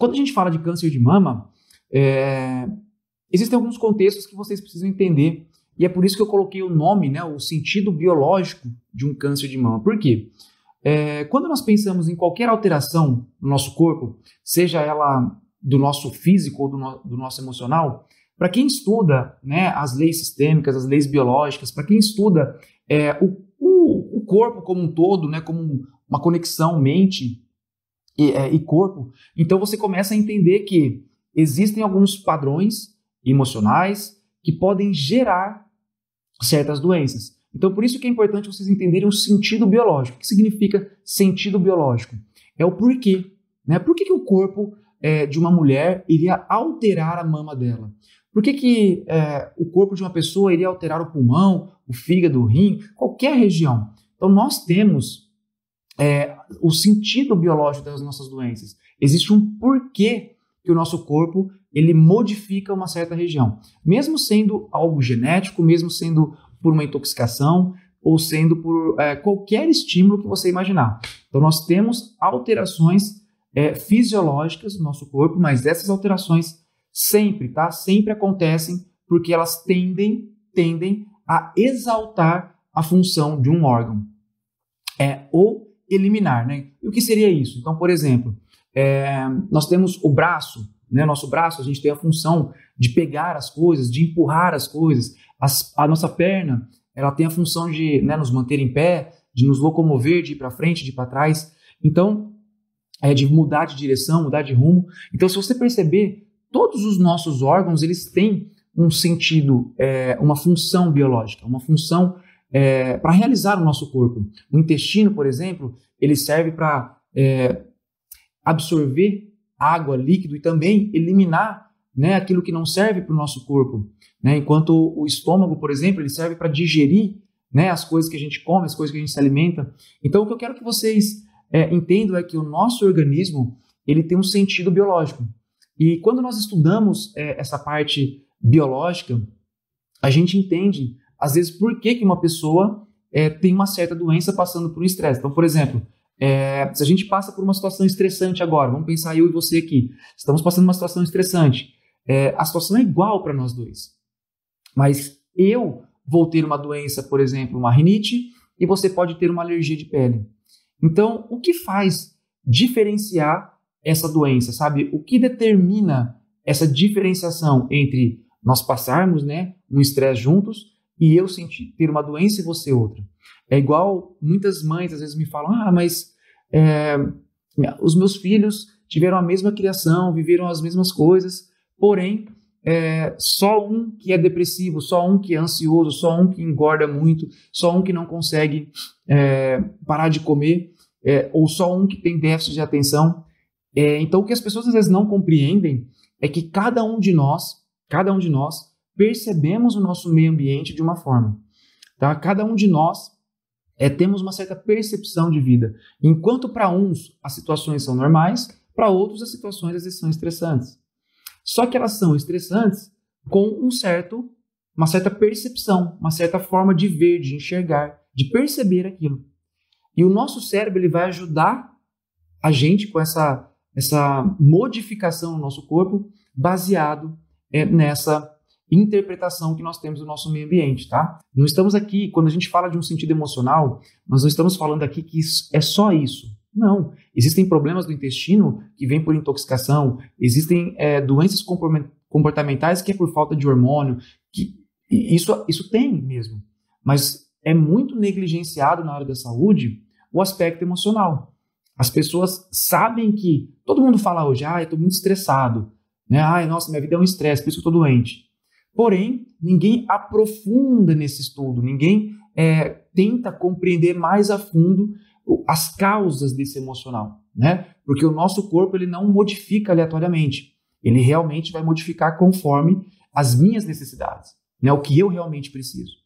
Quando a gente fala de câncer de mama, existem alguns contextos que vocês precisam entender, e é por isso que eu coloquei o nome, né, o sentido biológico de um câncer de mama. Por quê? Quando nós pensamos em qualquer alteração no nosso corpo, seja ela do nosso físico ou do nosso emocional, para quem estuda, né, as leis sistêmicas, as leis biológicas, para quem estuda o corpo como um todo, né, como uma conexão mente e corpo, então você começa a entender que existem alguns padrões emocionais que podem gerar certas doenças. Então, por isso que é importante vocês entenderem o sentido biológico. O que significa sentido biológico? É o porquê, né? Por que o corpo de uma mulher iria alterar a mama dela? Por que o corpo de uma pessoa iria alterar o pulmão, o fígado, o rim, qualquer região? Então, nós temos o sentido biológico das nossas doenças. Existe um porquê que o nosso corpo ele modifica uma certa região. Mesmo sendo algo genético, mesmo sendo por uma intoxicação ou sendo por qualquer estímulo que você imaginar. Então, nós temos alterações fisiológicas no nosso corpo, mas essas alterações sempre acontecem porque elas tendem a exaltar a função de um órgão ou eliminar, né? E o que seria isso? Então, por exemplo, nós temos o braço, né? Nosso braço, a gente tem a função de pegar as coisas, de empurrar as coisas. A nossa perna, ela tem a função de, né, nos manter em pé, de nos locomover, de ir para frente, de ir para trás. Então, de mudar de direção, mudar de rumo. Então, se você perceber, todos os nossos órgãos, eles têm um sentido, uma função biológica, uma função para realizar o nosso corpo. O intestino, por exemplo, ele serve para absorver água, líquido e também eliminar, né, aquilo que não serve para o nosso corpo, né? Enquanto o estômago, por exemplo, ele serve para digerir, né, as coisas que a gente come, as coisas que a gente se alimenta. Então, o que eu quero que vocês entendam é que o nosso organismo ele tem um sentido biológico. E quando nós estudamos essa parte biológica, a gente entende, às vezes, por que uma pessoa tem uma certa doença passando por um estresse. Então, por exemplo, se a gente passa por uma situação estressante agora, vamos pensar eu e você aqui, estamos passando uma situação estressante, a situação é igual para nós dois, mas eu vou ter uma doença, por exemplo, uma rinite, e você pode ter uma alergia de pele. Então, o que faz diferenciar essa doença, sabe? O que determina essa diferenciação entre nós passarmos, né, um estresse juntos e eu ter uma doença e você outra? É igual muitas mães às vezes me falam, mas os meus filhos tiveram a mesma criação, viveram as mesmas coisas, porém, só um que é depressivo, só um que é ansioso, só um que engorda muito, só um que não consegue parar de comer, ou só um que tem déficit de atenção. Então, o que as pessoas às vezes não compreendem é que cada um de nós percebemos o nosso meio ambiente de uma forma. Tá? Cada um de nós temos uma certa percepção de vida. Enquanto para uns as situações são normais, para outros as situações às vezes são estressantes. Só que elas são estressantes com uma certa percepção, uma certa forma de ver, de enxergar, de perceber aquilo. E o nosso cérebro ele vai ajudar a gente com essa modificação no nosso corpo baseado nessa interpretação que nós temos do nosso meio ambiente, tá? Não estamos aqui, quando a gente fala de um sentido emocional, nós não estamos falando aqui que é só isso. Não. Existem problemas do intestino que vêm por intoxicação, existem doenças comportamentais que é por falta de hormônio, isso tem mesmo. Mas é muito negligenciado na área da saúde o aspecto emocional. As pessoas sabem que, todo mundo fala hoje, eu estou muito estressado, né? Nossa, minha vida é um estresse, por isso eu estou doente. Porém, ninguém aprofunda nesse estudo, ninguém tenta compreender mais a fundo as causas desse emocional, né? Porque o nosso corpo ele não modifica aleatoriamente, ele realmente vai modificar conforme as minhas necessidades, né? O que eu realmente preciso.